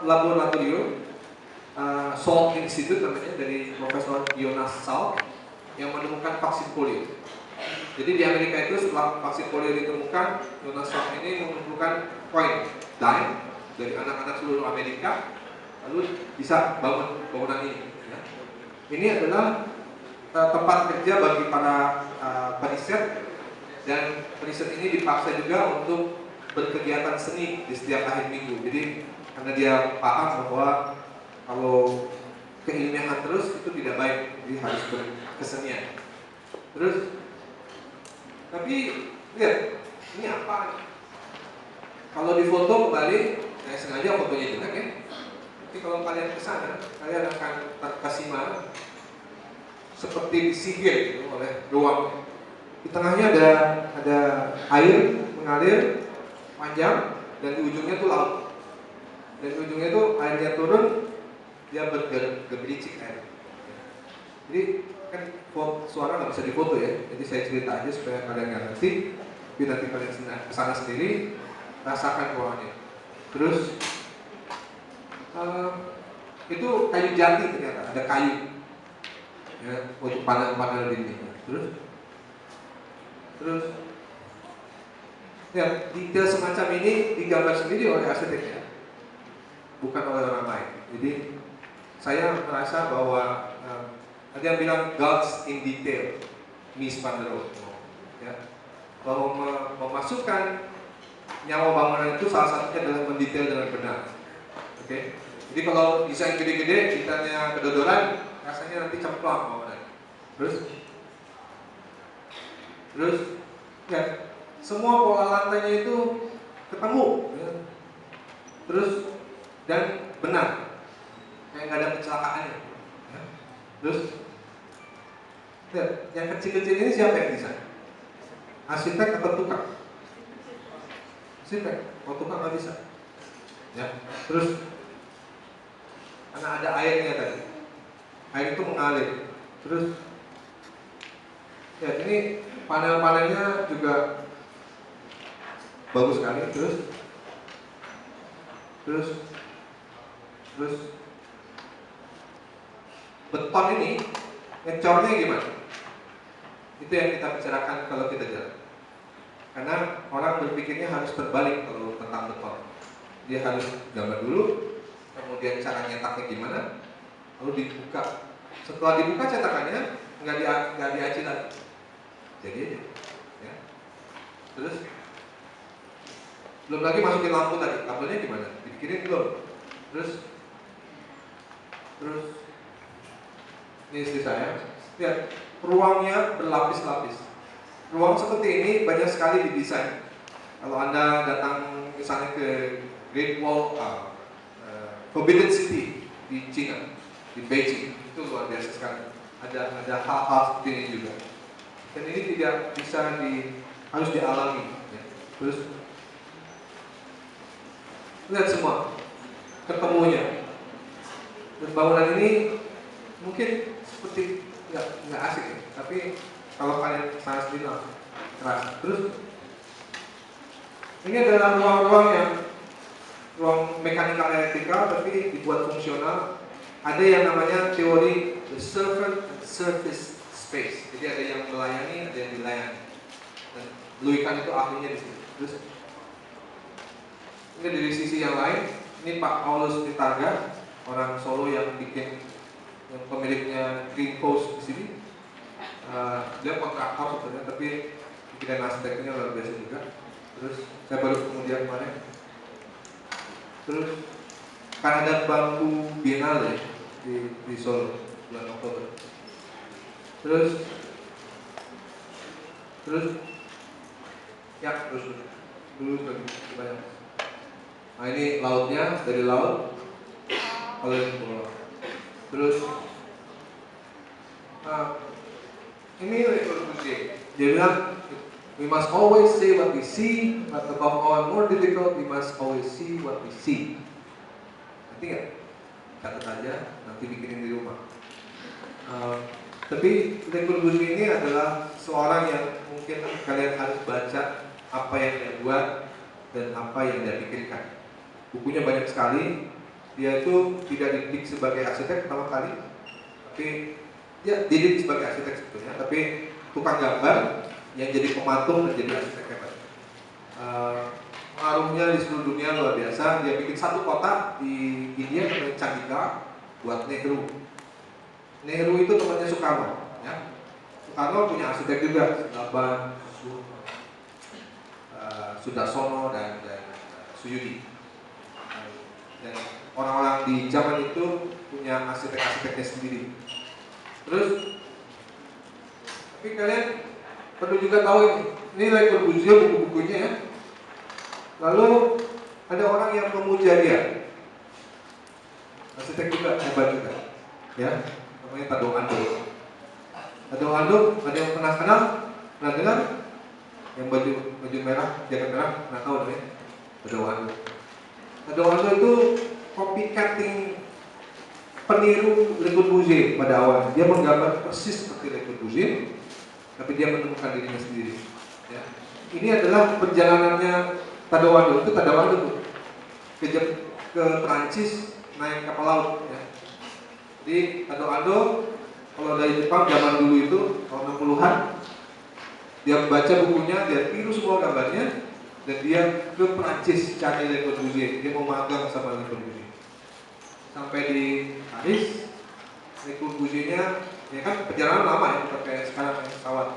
laboratorium Salk Institute namanya, dari Profesor Jonas Salk, yang menemukan vaksin polio. Jadi di Amerika itu setelah vaksin polio ditemukan, Jonas Salk ini mengumpulkan koin dime dari anak-anak seluruh Amerika, lalu bisa bangun bangunan ini. Ya. Ini adalah tempat kerja bagi para periset, dan periset ini dipaksa juga untuk berkegiatan seni di setiap akhir minggu. Jadi karena dia paham bahwa kalau keilmiahan terus itu tidak baik, jadi harus berkesenian. Terus, tapi lihat, ini apa? Kalau di foto kembali, saya sengaja fotonya jelek ya. Tapi kalau kalian ke sana, kalian akan terkesima seperti disihir gitu oleh ruang. Di tengahnya ada air mengalir panjang, dan di ujungnya itu laut. Dan di ujungnya itu airnya turun, dia bergericik air. Jadi kan suara nggak bisa difoto ya, jadi saya cerita aja supaya kalian nggak ngerti. Tapi nanti kalian kesana sendiri, rasakan ruangannya. Terus itu kayu jati ternyata, ada kayu ya untuk panel-panel dinding. Terus ya, detail semacam ini digambar sendiri oleh arsiteknya, bukan oleh orang lain. Jadi saya merasa bahwa ada yang bilang Gods in detail, Mies van der Rohe, ya, bahwa memasukkan nyawa bangunan itu salah satunya adalah mendetail dengan benar. Oke. Jadi kalau desain gede-gede, detailnya kedodoran, rasanya nanti cemplang bangunan. Terus ya, semua pola lantainya itu ketemu, ya. Terus dan benar, kayak nggak ada kecelakaannya. Ya. Terus ya, yang kecil-kecil ini siapa yang desain? Arsitek atau tukang? Arsitek, kalau tukang nggak bisa. Ya. Terus karena ada airnya tadi, air itu mengalir. Terus ya, ini panel-panelnya juga bagus sekali. Terus beton ini ngecornya gimana? Itu yang kita bicarakan kalau kita jalan. Karena orang berpikirnya harus terbalik kalau tentang beton. Dia harus gambar dulu, kemudian cara nyetaknya gimana, lalu dibuka. Setelah dibuka cetakannya nggak diaci lagi, jadi aja. Ya. Terus belum lagi masukin lampu tadi, kabelnya gimana? Dipikirin belum? Terus ini istri saya, lihat ruangnya berlapis-lapis. Ruang seperti ini banyak sekali didesain. Kalau Anda datang misalnya ke Great Wall, Forbidden City di China, di Beijing, itu luar biasa sekali. Ada hal-hal seperti ini juga. Dan ini tidak bisa harus dialami. Ya. Terus lihat semua ketemunya. Dan bangunan ini mungkin seperti nggak asik ya, tapi kalau kalian sana sendiri langsung keras. Terus ini adalah ruang-ruang yang ruang mekanikal elektrikal tapi dibuat fungsional. Ada yang namanya teori the servant and service space. Jadi ada yang melayani, ada yang dilayani. Dan Luikan itu ahlinya di sini. Terus ini dari sisi yang lain, ini Pak Paulus Pitarga, orang Solo yang bikin, yang pemiliknya Green Coast di sini. Dia kontraktor sebenarnya, tapi bikinan arsiteknya luar biasa juga. Terus saya baru kemudian kemarin. Terus kan ada bambu biennale di Solo bulan Oktober. Terus banyak. Nah ini lautnya, dari laut kalau yang pulau. Terus ini Le Corbusier, dia bilang we must always say what we see, but above all more difficult, we must always see what we see. Nanti nggak? Catat aja, nanti bikinin di rumah. Tapi Le Corbusier ini adalah seorang yang mungkin kalian harus baca apa yang dia buat dan apa yang dia pikirkan. Bukunya banyak sekali, Dia itu tidak dididik sebagai arsitek pertama kali, tapi dia dididik sebagai arsitek sebetulnya, tapi tukang gambar yang jadi pematung dan jadi arsitek hebat. Pengaruhnya di seluruh dunia luar biasa. Dia bikin satu kota di India namanya Chandika buat Nehru. Nehru itu temannya Soekarno, ya. Soekarno punya arsitek juga, Sulaban, Sudarsono dan Suyudi. Dan orang-orang di zaman itu punya arsitek-arsiteknya sendiri. Terus, tapi kalian perlu juga tahu ini Le Corbusier buku-bukunya ya. Lalu ada orang yang memuja dia, arsitek juga hebat juga, ya, namanya Tado Ando. Tado Ando, ada yang pernah kenal? Pernah dengar? Yang baju merah, jaket merah, nggak tahu namanya? Tado Ando. Tado Ando itu copycatting, peniru Le Corbusier pada awalnya. Dia menggambar persis seperti Le Corbusier, tapi dia menemukan dirinya sendiri. Ya. Ini adalah perjalanannya Tado Ando. Itu Tado Ando tuh ke Perancis naik kapal laut. Ya. Jadi Tado Ando kalau dari Jepang zaman dulu itu tahun 60-an, dia membaca bukunya, dia tiru semua gambarnya, dan dia ke Perancis cari Le Corbusier. Dia mau magang sama Le Corbusier. Sampai di Paris, Le Corbusiernya, ya kan perjalanan lama ya, bukan kayak sekarang naik pesawat.